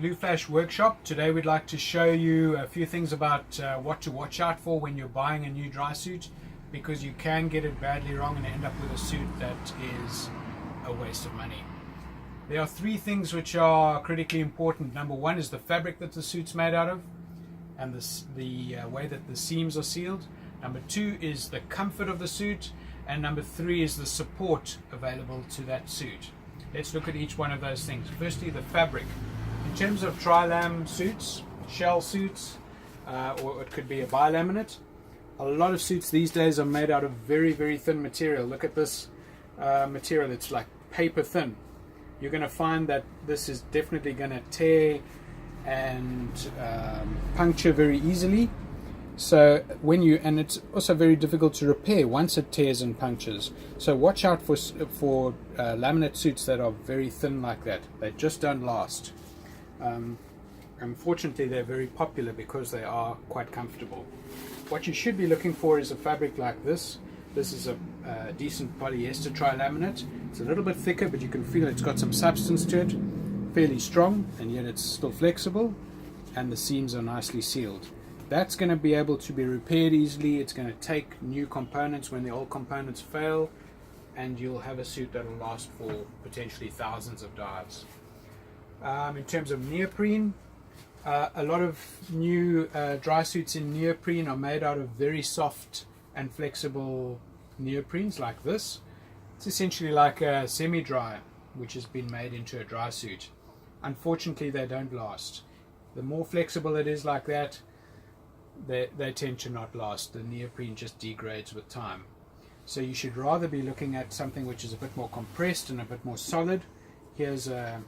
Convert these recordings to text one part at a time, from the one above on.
Blue Flash Workshop. Today we'd like to show you a few things about what to watch out for when you're buying a new dry suit, because you can get it badly wrong and end up with a suit that is a waste of money. There are three things which are critically important. Number one is the fabric that the suit's made out of and the way that the seams are sealed. Number two is the comfort of the suit, and number three is the support available to that suit. Let's look at each one of those things. Firstly, the fabric. In terms of tri-lam suits, shell suits, or it could be a bilaminate, a lot of suits these days are made out of very, very thin material. Look at this material, it's like paper thin. You're going to find that this is definitely going to tear and puncture very easily. So and it's also very difficult to repair once it tears and punctures. So watch out for laminate suits that are very thin like that. They just don't last. Unfortunately, they're very popular because they are quite comfortable. What you should be looking for is a fabric like this. This is a decent polyester tri-laminate. It's a little bit thicker, but you can feel it's got some substance to it. Fairly strong, and yet it's still flexible, and the seams are nicely sealed. That's going to be able to be repaired easily. It's going to take new components when the old components fail, and you'll have a suit that will last for potentially thousands of dives. In terms of neoprene, a lot of new dry suits in neoprene are made out of very soft and flexible neoprenes like this. It's essentially like a semi-dry which has been made into a dry suit. Unfortunately, they don't last. The more flexible it is like that, they tend to not last. The neoprene just degrades with time. So you should rather be looking at something which is a bit more compressed and a bit more solid. Here's a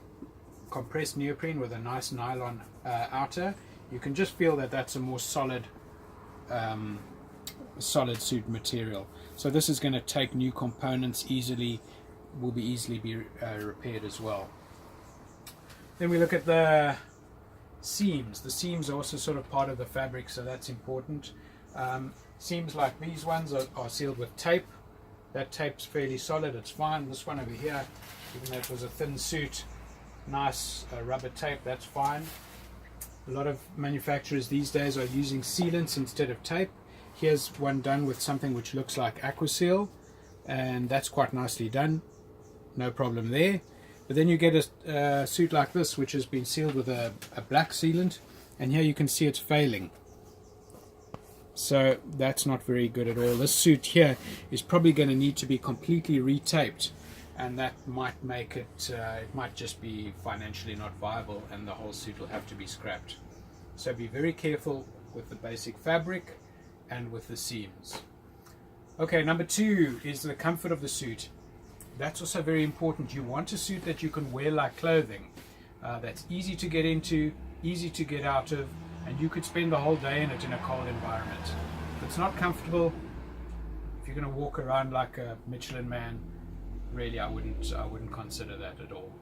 compressed neoprene with a nice nylon outer. You can just feel that that's a more solid suit material. So this is going to take new components easily, will be easily be repaired as well. Then we look at the seams. The seams are also sort of part of the fabric, so that's important. Seams like these ones are sealed with tape. That tape's fairly solid, it's fine. This one over here, even though it was a thin suit, nice rubber tape, that's fine. A lot of manufacturers these days are using sealants instead of tape. Here's one done with something which looks like Aquaseal, and that's quite nicely done, no problem there. But then you get a suit like this which has been sealed with a black sealant, and here you can see it's failing. So that's not very good at all. This suit here is probably going to need to be completely retaped, and that might make it, it might just be financially not viable, and the whole suit will have to be scrapped. So be very careful with the basic fabric and with the seams. Okay, number two is the comfort of the suit. That's also very important. You want a suit that you can wear like clothing, that's easy to get into, easy to get out of, and you could spend the whole day in it in a cold environment. If it's not comfortable, if you're going to walk around like a Michelin man, really I wouldn't consider that at all.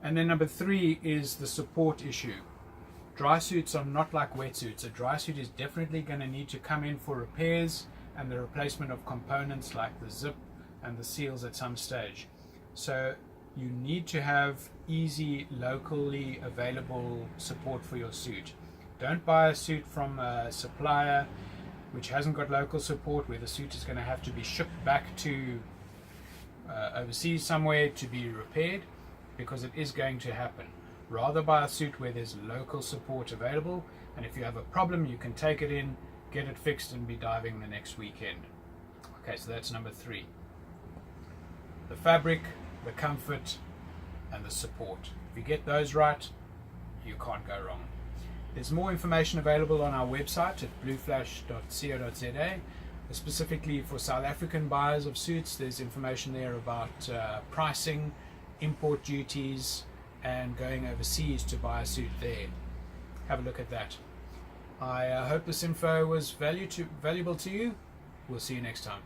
And then number three is the support issue. Dry suits are not like wetsuits. A dry suit is definitely going to need to come in for repairs and the replacement of components like the zip and the seals at some stage. So you need to have easy, locally available support for your suit. Don't buy a suit from a supplier which hasn't got local support, where the suit is going to have to be shipped back to overseas somewhere to be repaired, because it is going to happen. Rather buy a suit where there's local support available, and if you have a problem you can take it in, get it fixed, and be diving the next weekend. Okay, so that's number three. The fabric, the comfort, and the support. If you get those right, you can't go wrong. There's more information available on our website at blueflash.co.za. Specifically for South African buyers of suits, there's information there about pricing, import duties, and going overseas to buy a suit there. Have a look at that. I hope this info was valuable to you. We'll see you next time.